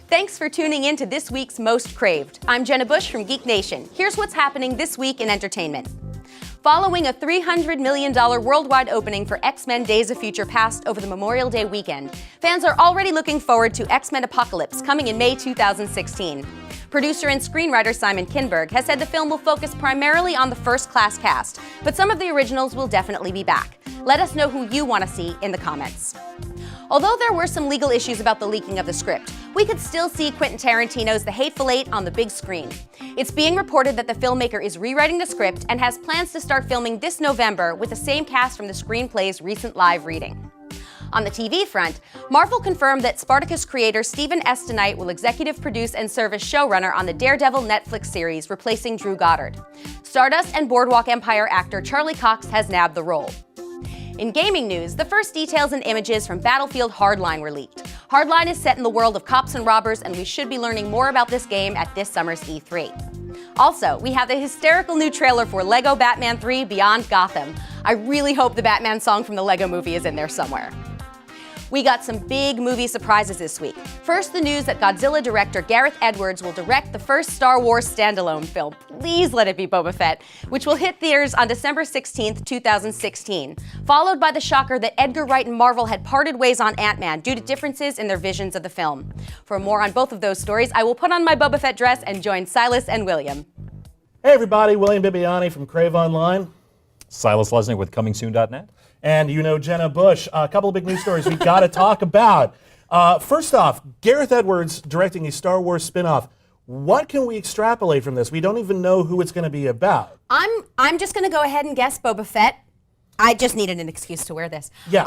Thanks for tuning in to this week's Most Craved. I'm Jenna Busch from Geeknation. Here's what's happening this week in entertainment. Following a $300 million worldwide opening for X-Men Days of Future Past over the Memorial Day weekend, fans are already looking forward to X-Men Apocalypse coming in May 2016. Producer and screenwriter Simon Kinberg has said the film will focus primarily on the first-class cast, but some of the originals will definitely be back. Let us know who you want to see in the comments. Although there were some legal issues about the leaking of the script, we could still see Quentin Tarantino's The Hateful Eight on the big screen. It's being reported that the filmmaker is rewriting the script and has plans to start filming this November with the same cast from the screenplay's recent live reading. On the TV front, Marvel confirmed that Spartacus creator Stephen S. DeKnight will executive produce and serve as showrunner on the Daredevil Netflix series, replacing Drew Goddard. Stardust and Boardwalk Empire actor Charlie Cox has nabbed the role. In gaming news, the first details and images from Battlefield Hardline were leaked. Hardline is set in the world of cops and robbers, and we should be learning more about this game at this summer's E3. Also, we have the hysterical new trailer for LEGO Batman 3 Beyond Gotham. I really hope the Batman song from the LEGO movie is in there somewhere. We got some big movie surprises this week. First, the news that Godzilla director Gareth Edwards will direct the first Star Wars standalone film, please let it be Boba Fett, which will hit theaters on December 16th, 2016. Followed by the shocker that Edgar Wright and Marvel had parted ways on Ant-Man due to differences in their visions of the film. For more on both of those stories, I will put on my Boba Fett dress and join Silas and William. Hey everybody, William Bibbiani from CraveOnline. Silas Lesnick with ComingSoon.net. And you know Jenna Busch. A couple of big news stories we've got to talk about. First off, Gareth Edwards directing a Star Wars spin-off. What can we extrapolate from this? We don't even know who it's going to be about. I'm just going to go ahead and guess Boba Fett. I just needed an excuse to wear this. Yeah.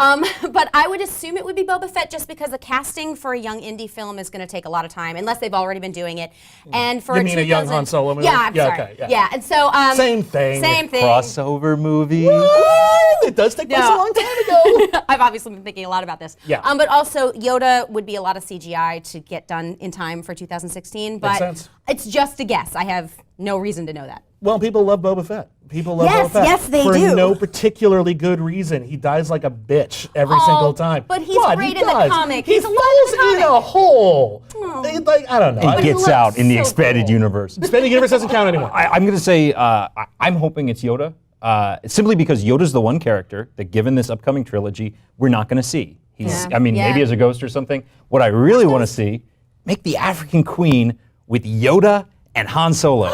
But I would assume it would be Boba Fett just because the casting for a young indie film is going to take a lot of time, unless they've already been doing it. And for You mean a young Han Solo movie? Yeah, I'm sorry. Okay, yeah. Yeah, and so Same thing. Same thing. Crossover movie. What? It does take place a long time ago. I've obviously been thinking a lot about this. Yeah. But also Yoda would be a lot of CGI to get done in time for 2016. But Makes sense. it's just a guess. I have no reason to know that. Well, people love Boba Fett. People love Yes, Boba Fett. yes, they for do. no particularly good reason. He dies like a bitch every single time. But he's What? great He in the does. comic. He He's a lot falls in the in comic. a hole. Like, I don't know. He gets looks out in the so expanded cool. universe. Expanding universe doesn't count anymore. I'm going to say I'm hoping it's Yoda, simply because Yoda's the one character that, given this upcoming trilogy, we're not going to see. He's, Yeah. I mean, Yeah. maybe as a ghost or something. What I really want to see, make the African Queen with Yoda and Han Solo.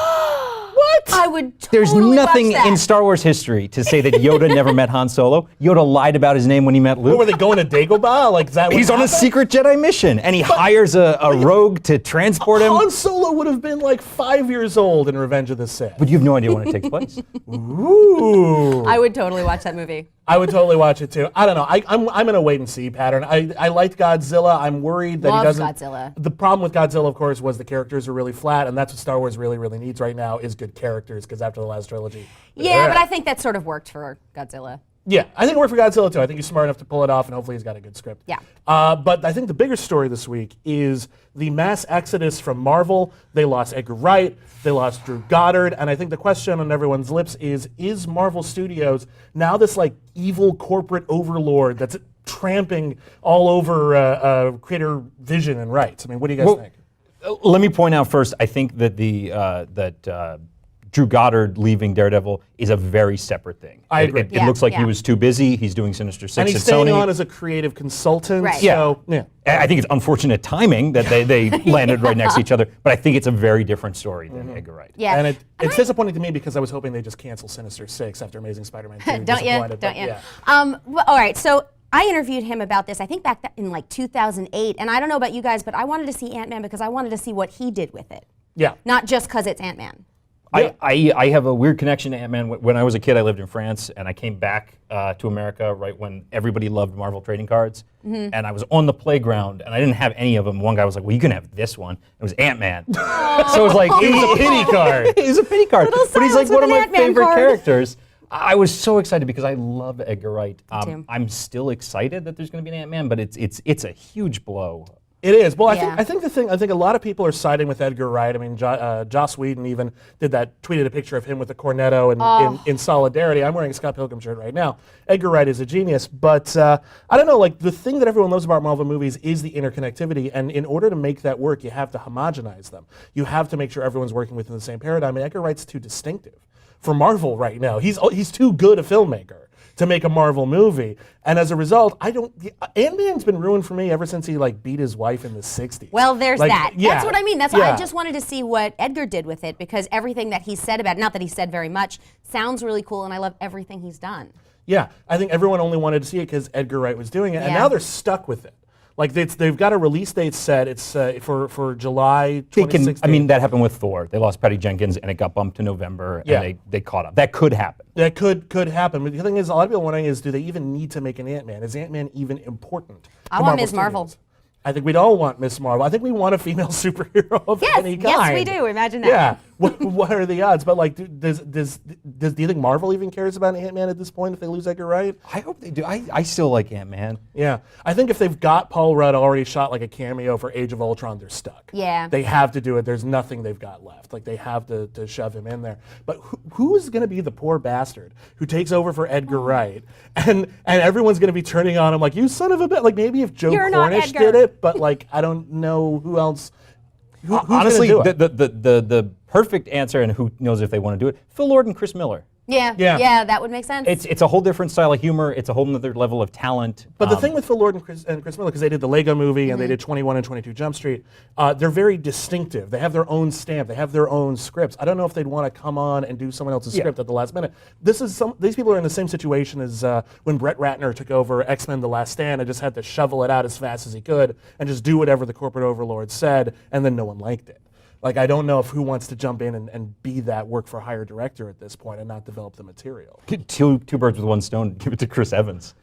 I would There's totally nothing watch that. in Star Wars history to say that Yoda never met Han Solo. Yoda lied about his name when he met Luke. What, were they going to Dagobah? Like, is that what He's on a happened? secret Jedi mission, and he hires a rogue to transport him. Han Solo would have been like 5 years old in Revenge of the Sith. But you have no idea when it takes place. Ooh. I would totally watch that movie. I would totally watch it too. I don't know. I'm in a wait and see pattern. I liked Godzilla. I'm worried that he Love doesn't. Godzilla. The problem with Godzilla, of course, was the characters are really flat, and that's what Star Wars really, really needs right now is good characters. Because after the last trilogy, Yeah, but I think that sort of worked for Godzilla. yeah, I think it worked for Godzilla too. I think he's smart enough to pull it off, and hopefully he's got a good script. Yeah. But I think the bigger story this week is the mass exodus from Marvel. They lost Edgar Wright, they lost Drew Goddard, and I think the question on everyone's lips is Marvel Studios now this like evil corporate overlord that's tramping all over creator vision and rights? I mean, what do you guys think? Let me point out first, I think that Drew Goddard leaving Daredevil is a very separate thing. I agree. It Yeah, looks like yeah. he was too busy. He's doing Sinister Six And at he's staying Sony. on as a creative consultant. Right. So, yeah. I think it's unfortunate timing that they landed right next to each other, but I think it's a very different story than Edgar Wright. Yeah. And it's disappointing to me because I was hoping they just cancel Sinister Six after Amazing Spider-Man 2. Don't you? Disappointed, Don't but you? yeah. Well, all right, so I interviewed him about this, I think back in like 2008, and I don't know about you guys, but I wanted to see Ant-Man because I wanted to see what he did with it. Yeah. Not just because it's Ant-Man. I have a weird connection to Ant-Man. When I was a kid, I lived in France, and I came back to America right when everybody loved Marvel trading cards. And I was on the playground, and I didn't have any of them. One guy was like, well, you can have this one. It was Ant-Man. So it was like, It was a pity card. It was a pity card. Little But he's like Silas one of with my an Ant-Man favorite card. characters. I was so excited because I love Edgar Wright. too. I'm still excited that there's going to be an Ant-Man, but it's a huge blow It is. Well, Yeah. I think a lot of people are siding with Edgar Wright. I mean, Joss Whedon even tweeted a picture of him with a cornetto in solidarity. I'm wearing a Scott Pilgrim shirt right now. Edgar Wright is a genius, but I don't know. Like the thing that everyone loves about Marvel movies is the interconnectivity, and in order to make that work, you have to homogenize them. You have to make sure everyone's working within the same paradigm. And Edgar Wright's too distinctive for Marvel right now. He's too good a filmmaker to make a Marvel movie, and as a result, Ant-Man's been ruined for me ever since he beat his wife in the '60s. Well, there's that. Yeah, That's what I mean. That's why I just wanted to see what Edgar did with it, because everything that he said about it, not that he said very much, sounds really cool, and I love everything he's done. Yeah, I think everyone only wanted to see it because Edgar Wright was doing it, and Yeah. now they're stuck with it. Like they've got a release date set. It's for July 2016. That happened with Thor. They lost Patty Jenkins, and it got bumped to November, and they caught up. That could happen. That could happen. But the thing is, a lot of people are wondering is, do they even need to make an Ant-Man? Is Ant-Man even important? I want Ms. Marvel. I think we'd all want Miss Marvel. I think we want a female superhero of any kind. Yes, we do. Imagine that. Yeah. What are the odds? But do you think Marvel even cares about Ant-Man at this point if they lose Edgar Wright? I hope they do. I still like Ant-Man. Yeah. I think if they've got Paul Rudd already shot like a cameo for Age of Ultron, they're stuck. Yeah. They have to do it. There's nothing they've got left. Like they have to shove him in there. But who is going to be the poor bastard who takes over for Edgar Wright? And everyone's going to be turning on him like, you son of a bitch. Like maybe if Joe Cornish did it, but I don't know who else. Who's Honestly, do it? the perfect answer, and who knows if they want to do it, Phil Lord and Chris Miller. Yeah, that would make sense. It's a whole different style of humor. It's a whole other level of talent. But the thing with Phil Lord and Chris Miller, because they did the Lego Movie and they did 21 and 22 Jump Street, they're very distinctive. They have their own stamp. They have their own scripts. I don't know if they'd want to come on and do someone else's script at the last minute. These people are in the same situation as when Brett Ratner took over X-Men: The Last Stand and just had to shovel it out as fast as he could and just do whatever the corporate overlord said, and then no one liked it. I don't know if who wants to jump in and be that work-for-hire director at this point and not develop the material. Two birds with one stone. Give it to Chris Evans.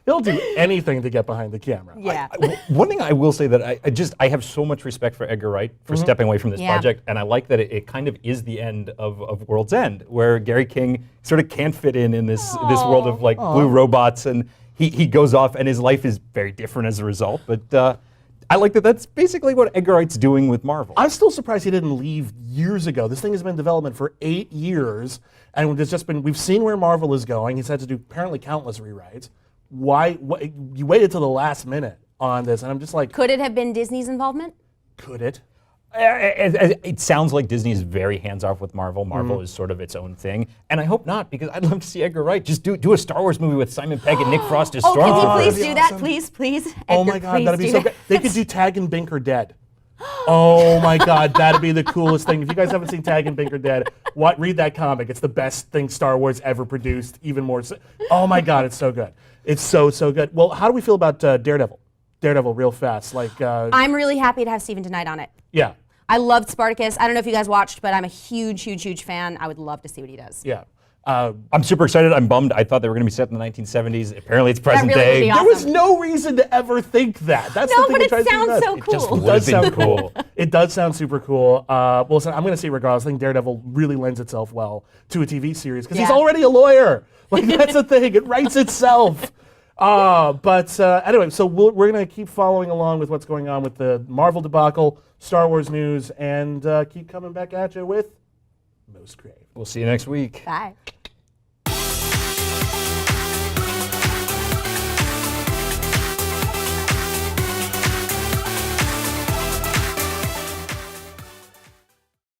He'll do anything to get behind the camera. Yeah. One thing I will say that I have so much respect for Edgar Wright for stepping away from this project, and I like that it kind of is the end of World's End, where Gary King sort of can't fit in this world of blue robots, and he goes off, and his life is very different as a result. But I like that that's basically what Edgar Wright's doing with Marvel. I'm still surprised he didn't leave years ago. This thing has been in development for 8 years, and we've seen where Marvel is going. He's had to do apparently countless rewrites. Why you waited till the last minute on this? And I'm just like, could it have been Disney's involvement? Could it? It sounds like Disney is very hands-off with Marvel. Marvel is sort of its own thing. And I hope not, because I'd love to see Edgar Wright just do a Star Wars movie with Simon Pegg and Nick Frost as Stormtroopers. Can you please do that? Please. Edgar, oh my God, that'd be so that. good. They could do Tag and Bink are Dead. Oh my God, that'd be the coolest thing. If you guys haven't seen Tag and Bink are Dead, read that comic. It's the best thing Star Wars ever produced, even more so. Oh my God, it's so good. It's so good. Well, how do we feel about Daredevil? Daredevil, real fast. I'm really happy to have Steven Tonight on it. Yeah. I loved Spartacus. I don't know if you guys watched, but I'm a huge fan. I would love to see what he does. Yeah. I'm super excited. I'm bummed. I thought they were going to be set in the 1970s. Apparently, it's present really day. would be awesome. There was no reason to ever think that. That's No, the thing but that it drives me sounds nuts. so cool. It just It would does have been sound cool. It does sound super cool. Well, listen, I'm going to say regardless, I think Daredevil really lends itself well to a TV series because he's already a lawyer. That's the thing. It writes itself. But anyway, so we're going to keep following along with what's going on with the Marvel debacle, Star Wars news, and keep coming back at you with Most Craved. We'll see you next week. Bye.